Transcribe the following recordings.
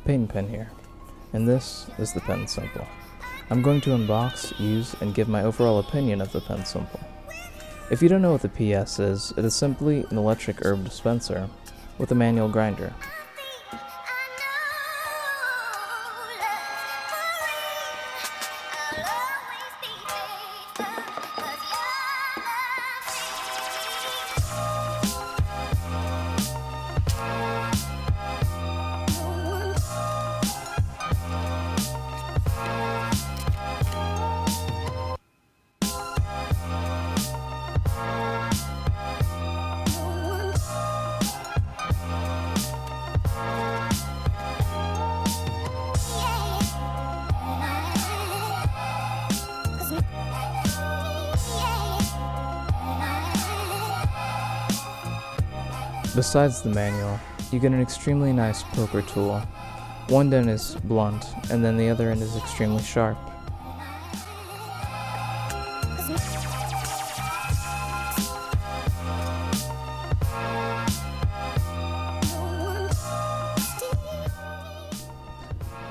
Paint Pen here, and this is the PenSimple. I'm going to unbox, use, and give my overall opinion of the PenSimple. If you don't know what the PS is, it is simply an electric herb dispenser with a manual grinder. Besides the manual, you get an extremely nice poker tool. One end is blunt, and then the other end is extremely sharp.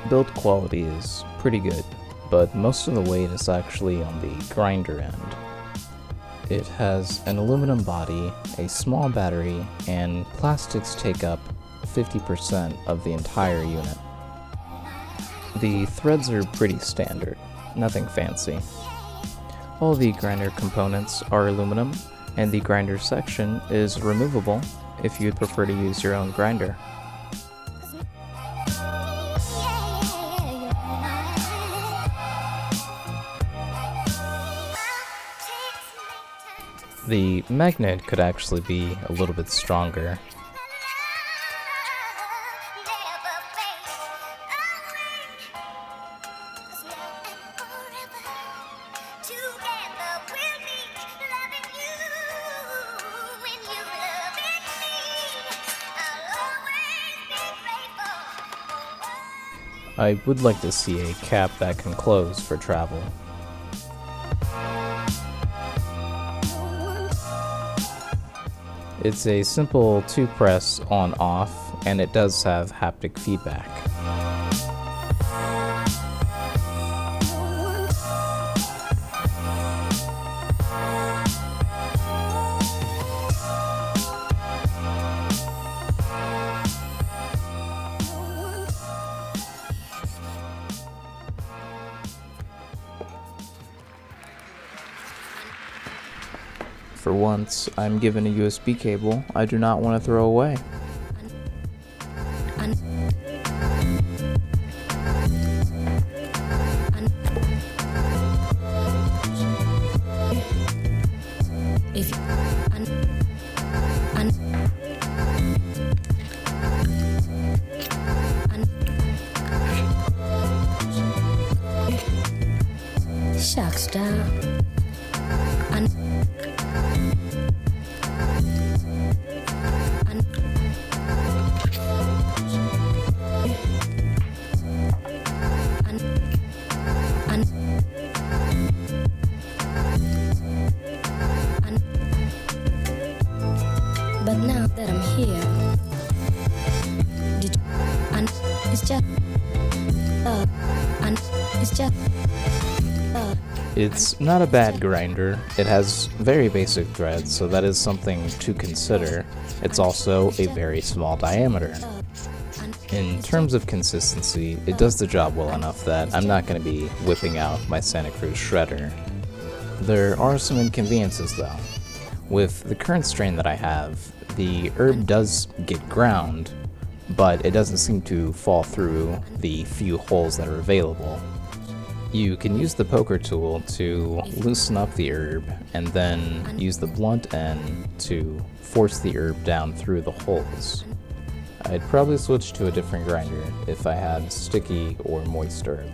Build quality is pretty good, but most of the weight is actually on the grinder end. It has an aluminum body, a small battery, and plastics take up 50% of the entire unit. The threads are pretty standard, nothing fancy. All the grinder components are aluminum, and the grinder section is removable if you'd prefer to use your own grinder. The magnet could actually be a little bit stronger. I would like to see a cap that can close for travel. It's a simple 2-press on-off, and it does have haptic feedback. For once, I'm given a USB cable I do not want to throw away. But now that I'm here, It's not a bad grinder. It has very basic threads, so that is something to consider. It's also a very small diameter. In terms of consistency, it does the job well enough that I'm not going to be whipping out my Santa Cruz shredder. There are some inconveniences though. With the current strain that I have, the herb does get ground, but it doesn't seem to fall through the few holes that are available. You can use the poker tool to loosen up the herb, and then use the blunt end to force the herb down through the holes. I'd probably switch to a different grinder if I had sticky or moist herb.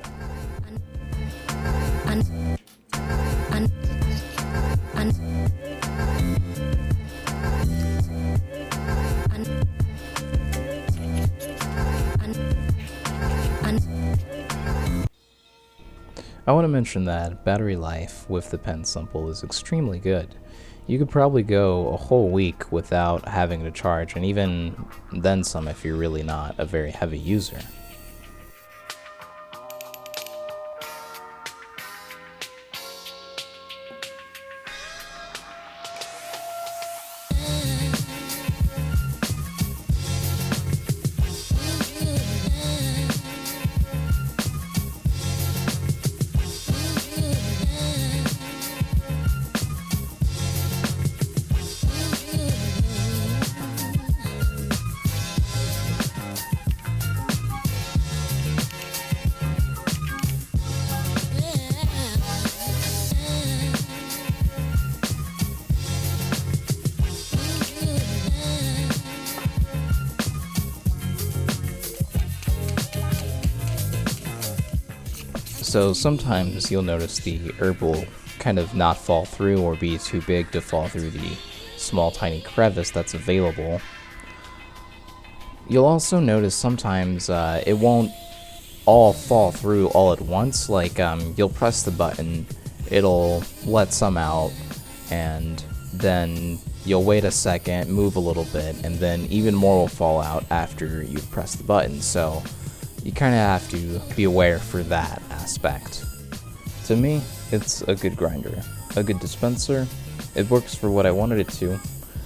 I want to mention that battery life with the PenSimple is extremely good. You could probably go a whole week without having to charge, and even then some if you're really not a very heavy user. So sometimes you'll notice the herb will kind of not fall through or be too big to fall through the small tiny crevice that's available. You'll also notice sometimes it won't all fall through all at once. Like you'll press the button, it'll let some out, and then you'll wait a second, move a little bit, and then even more will fall out after you've pressed the button. So you kind of have to be aware for that aspect. To me, it's a good grinder, a good dispenser. It works for what I wanted it to.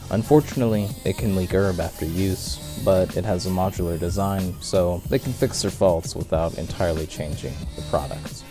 Unfortunately, it can leak herb after use, but it has a modular design, so they can fix their faults without entirely changing the product.